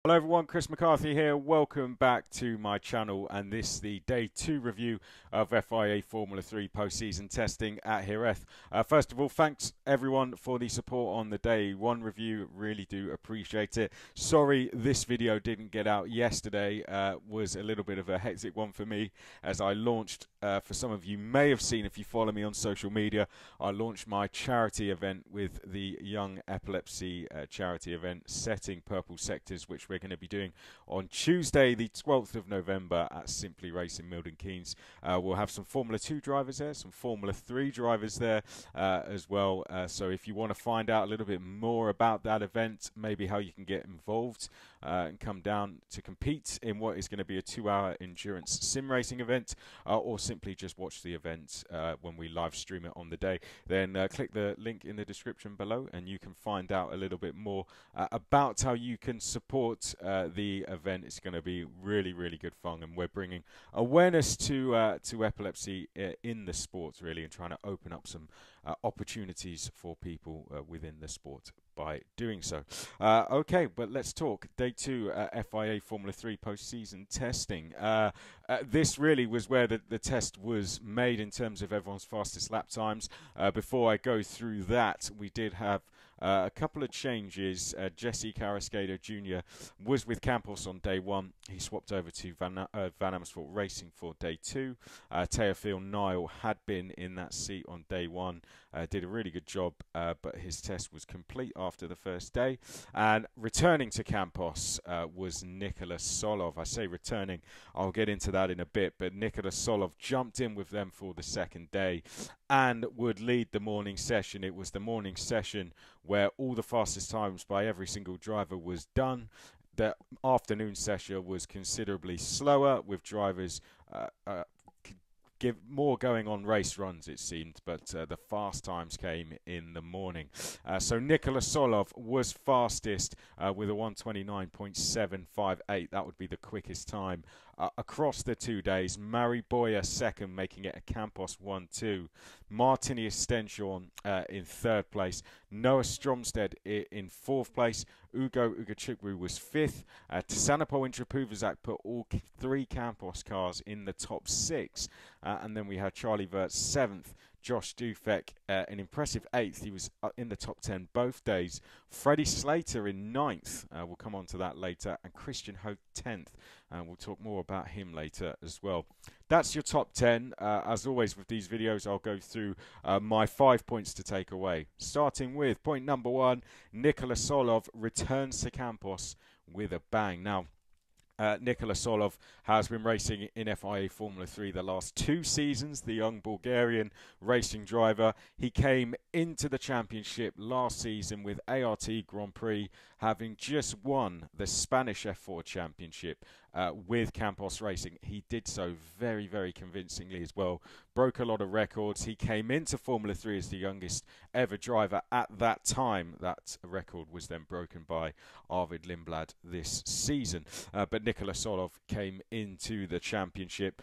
Hello everyone, Chris McCarthy here. Welcome back to my channel, and this is the day 2 review of FIA Formula 3 post-season testing at Jerez. First of all, thanks everyone for the support on the day 1 review. Really do appreciate it. Sorry this video didn't get out yesterday. Was a little bit of a hectic one for me as I launched, for some of you may have seen if you follow me on social media, I launched my charity event with the Young Epilepsy charity event, Setting Purple Sectors, which we're going to be doing on Tuesday the 12th of November at Simply Racing Milton Keynes. We'll have some Formula 2 drivers there, some Formula 3 drivers there as well. So if you want to find out a little bit more about that event, maybe how you can get involved and come down to compete in what is going to be a 2-hour endurance sim racing event, or simply just watch the event when we live stream it on the day, then click the link in the description below and you can find out a little bit more about how you can support the event. It's going to be really, really good fun, and we're bringing awareness to epilepsy in the sport, really, and trying to open up some opportunities for people within the sport by doing so. Okay, but let's talk day 2 FIA Formula 3 post-season testing. This really was where the test was made in terms of everyone's fastest lap times. Before I go through that, we did have a couple of changes. Jesse Carrasquedo Jr. was with Campos on day 1. He swapped over to Van Amersfoort Racing for day 2. Teofil Nile had been in that seat on day 1. Did a really good job, but his test was complete after the first day. And returning to Campos was Nikola Tsolov. I say returning, I'll get into that in a bit, but Nikola Tsolov jumped in with them for the second day and would lead the morning session. It was the morning session where all the fastest times by every single driver was done. The afternoon session was considerably slower, with drivers give more going on race runs, it seemed, but the fast times came in the morning. So Nikola Tsolov was fastest with a 1:29.758. That would be the quickest time across the 2 days. Boya second, making it a Campos 1-2. Martinius Stenshorne in third place. Noah Stromsted in fourth place. Ugo Ugochuckwu was fifth. Tasanapol Inthraphuvasak put all 3 Campos cars in the top 6. And then we had Charlie Wurz 7th. Josh Dufek, an impressive 8th. He was in the top 10 both days. Freddie Slater in 9th. We'll come on to that later. And Christian Hope 10th. And we'll talk more about him later as well. That's your top 10. As always with these videos, I'll go through my 5 points to take away. Starting with point number 1, Nikola Tsolov returns to Campos with a bang. Now, Nikola Tsolov has been racing in FIA Formula 3 the last 2 seasons, the young Bulgarian racing driver. He came into the championship last season with ART Grand Prix, having just won the Spanish F4 championship with Campos Racing. He did so very, very convincingly as well. Broke a lot of records. He came into Formula 3 as the youngest ever driver at that time. That record was then broken by Arvid Lindblad this season. But Nikola Tsolov came into the championship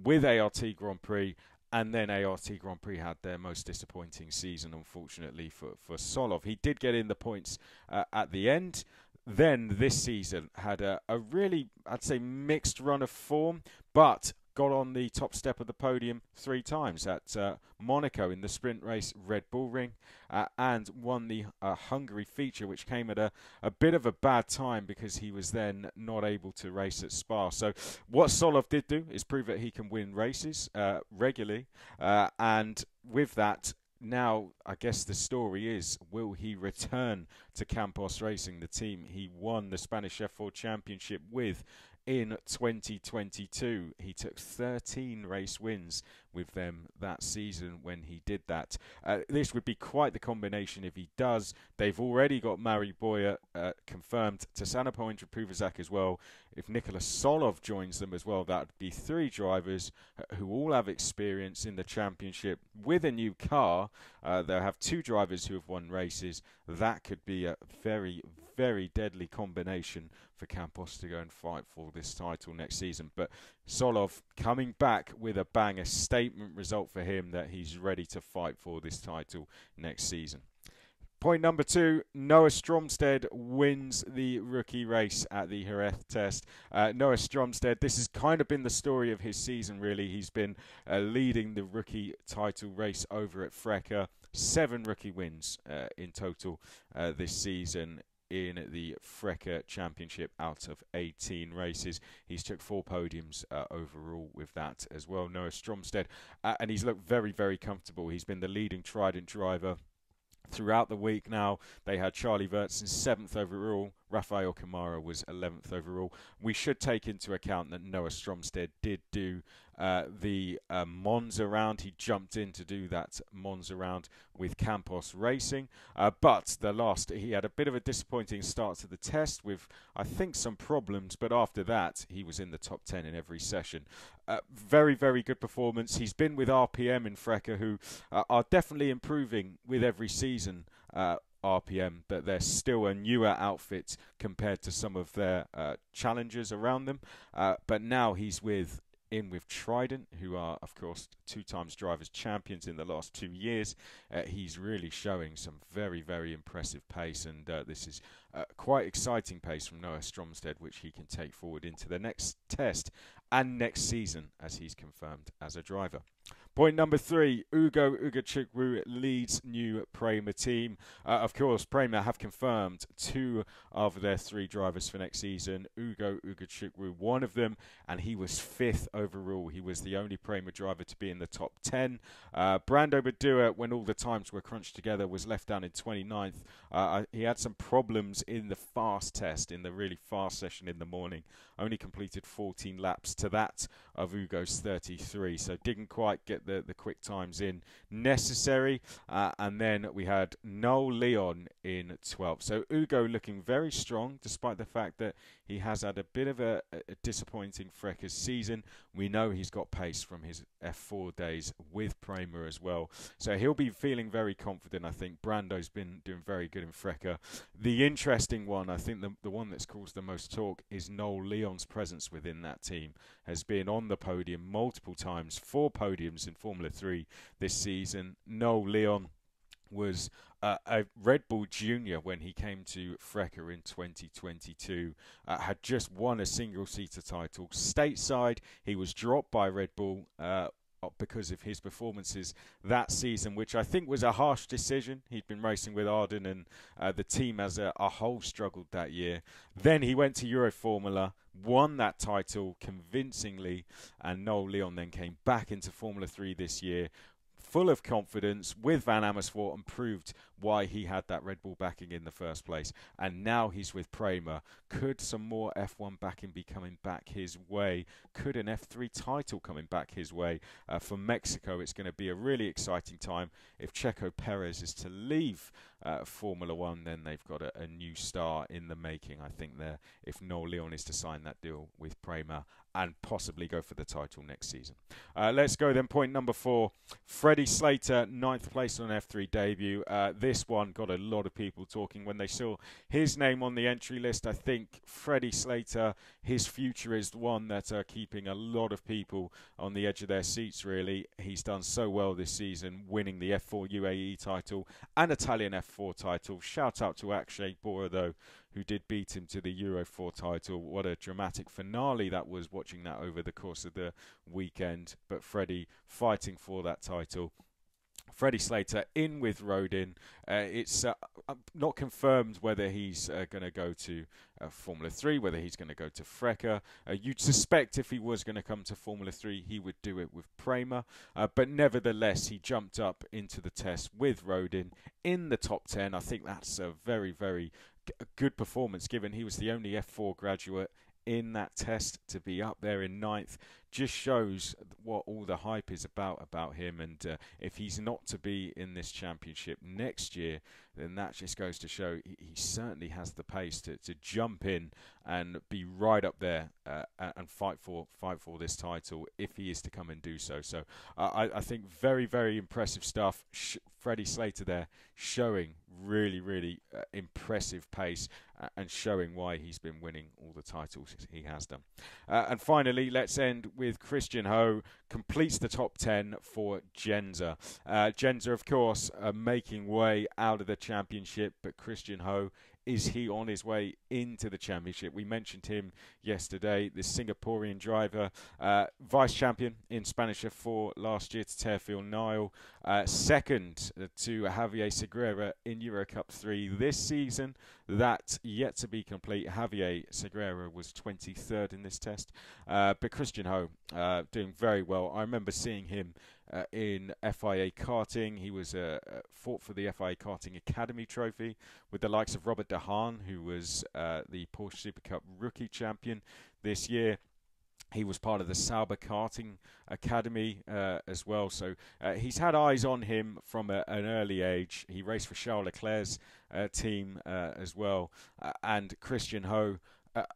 with ART Grand Prix, and then ART Grand Prix had their most disappointing season, unfortunately, for Tsolov. He did get in the points at the end. Then this season had a really, I'd say, mixed run of form, but got on the top step of the podium 3 times at Monaco in the sprint race Red Bull Ring, and won the Hungary feature, which came at a bit of a bad time because he was then not able to race at Spa. So what Tsolov did do is prove that he can win races regularly, and with that, now, I guess the story is, will he return to Campos Racing, the team he won the Spanish F4 Championship with in 2022? He took 13 race wins with them that season when he did that. This would be quite the combination if he does. They've already got Boya confirmed, Tasanapol Inthraphuvasak as well. If Nikola Tsolov joins them as well, that would be 3 drivers who all have experience in the championship with a new car. They'll have 2 drivers who have won races. That could be a very, very deadly combination for Campos to go and fight for this title next season. But Tsolov coming back with a bang, a statement result for him that he's ready to fight for this title next season. Point number 2, Noah Stromsted wins the rookie race at the Jerez Test. Noah Stromsted, this has kind of been the story of his season, really. He's been leading the rookie title race over at FIA. 7 rookie wins in total this season in the FIA Championship out of 18 races. He's took 4 podiums overall with that as well, Noah Stromsted. And he's looked very, very comfortable. He's been the leading Trident driver throughout the week now. They had Charlie Wurz 7th overall. Rafael Kamara was 11th overall. We should take into account that Noah Stromsted did do the Monza round. He jumped in to do that Monza round with Campos Racing. But he had a bit of a disappointing start to the test with, I think, some problems. But after that, he was in the top 10 in every session. Very, very good performance. He's been with RPM in FIA, who are definitely improving with every season. RPM, but they're still a newer outfit compared to some of their challengers around them. But now he's with Trident, who are, of course, 2 times drivers champions in the last 2 years. He's really showing some very, very impressive pace, and this is quite exciting pace from Noah Stromsted, which he can take forward into the next test and next season as he's confirmed as a driver. Point number 3, Ugo Ugochuckwu leads new Prema team. Of course, Prema have confirmed 2 of their 3 drivers for next season. Ugo Ugochuckwu, one of them, and he was 5th overall. He was the only Prema driver to be in the top 10. Brando Badua, when all the times were crunched together, was left down in 29th. He had some problems in the fast test, in the really fast session in the morning. Only completed 14 laps to that of Ugo's 33, so didn't quite get the quick times in necessary. And then we had Noel Leon in 12th. So Ugo looking very strong, despite the fact that he has had a bit of a disappointing FIA season. We know he's got pace from his F4 days with Prema as well. So he'll be feeling very confident, I think. Brando's been doing very good in FIA. The interesting one, I think the one that's caused the most talk, is Noel Leon's presence within that team. Has been on the podium multiple times, 4 podiums in Formula 3 this season. Noel Leon was a Red Bull Junior when he came to FIA in 2022. Had just won a single-seater title. Stateside, he was dropped by Red Bull because of his performances that season, which I think was a harsh decision. He'd been racing with Arden, and the team as a whole struggled that year. Then he went to Euro Formula, won that title convincingly, and Noel Leon then came back into Formula 3 this year, full of confidence with Van Amersfoort, and proved why he had that Red Bull backing in the first place. And now he's with Prema. Could some more F1 backing be coming back his way? Could an F3 title coming back his way? For Mexico, it's going to be a really exciting time. If Checo Perez is to leave Formula 1, then they've got a new star in the making, I think, there, if Noel Leon is to sign that deal with Prema and possibly go for the title next season. Let's go then. Point number 4, Freddie Slater, 9th place on F3 debut. This one got a lot of people talking when they saw his name on the entry list. I think Freddie Slater, his future is the one that are keeping a lot of people on the edge of their seats, really. He's done so well this season, winning the F4 UAE title and Italian F4 title. Shout out to Akshay Boya, though, who did beat him to the Euro 4 title. What a dramatic finale that was, watching that over the course of the weekend. But Freddie fighting for that title. Freddie Slater in with Rodin. It's not confirmed whether he's going to go to Formula 3, whether he's going to go to FIA. You'd suspect if he was going to come to Formula 3, he would do it with Prema. But nevertheless, he jumped up into the test with Rodin in the top 10. I think that's a very, very good performance, given he was the only F4 graduate in that test to be up there in 9th. Just shows what all the hype is about him, and if he's not to be in this championship next year, then that just goes to show he certainly has the pace to jump in and be right up there and fight for this title if he is to come and do so. So I think very, very impressive stuff. Freddie Slater there showing really, really impressive pace and showing why he's been winning all the titles he has done. And finally, let's end with Christian Ho completes the top 10 for Jenzer. Jenzer, of course, making way out of the championship, but Christian Ho, is he on his way into the championship? We mentioned him yesterday, the Singaporean driver, vice champion in Spanish F4 last year to Teofil Nile, second to Javier Segura in Euro Cup 3 this season. That yet to be complete. Javier Segura was 23rd in this test, but Christian Ho doing very well. I remember seeing him in FIA karting. He was fought for the FIA Karting Academy Trophy with the likes of Robert De Haan, who was the Porsche Super Cup rookie champion this year. He was part of the Sauber Karting Academy as well. So he's had eyes on him from an early age. He raced for Charles Leclerc's team as well. And Christian Ho,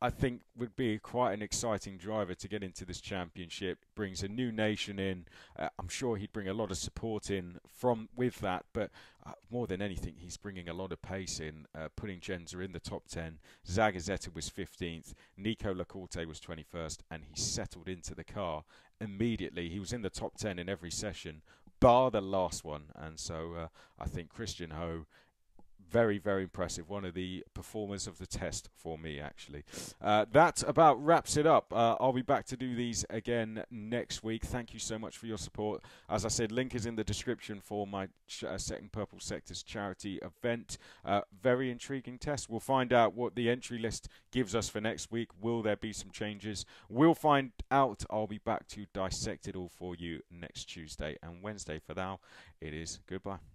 I think, would be quite an exciting driver to get into this championship. Brings a new nation in. I'm sure he'd bring a lot of support in with that, but more than anything, he's bringing a lot of pace in, putting Jenzer in the top 10. Zagazeta was 15th. Nikola was 21st, and he settled into the car immediately. He was in the top 10 in every session, bar the last one. And so I think Christian Ho, very, very impressive. One of the performers of the test for me, actually. That about wraps it up. I'll be back to do these again next week. Thank you so much for your support. As I said, link is in the description for my Second Purple Sectors charity event. Very intriguing test. We'll find out what the entry list gives us for next week. Will there be some changes? We'll find out. I'll be back to dissect it all for you next Tuesday and Wednesday. For now, it is goodbye.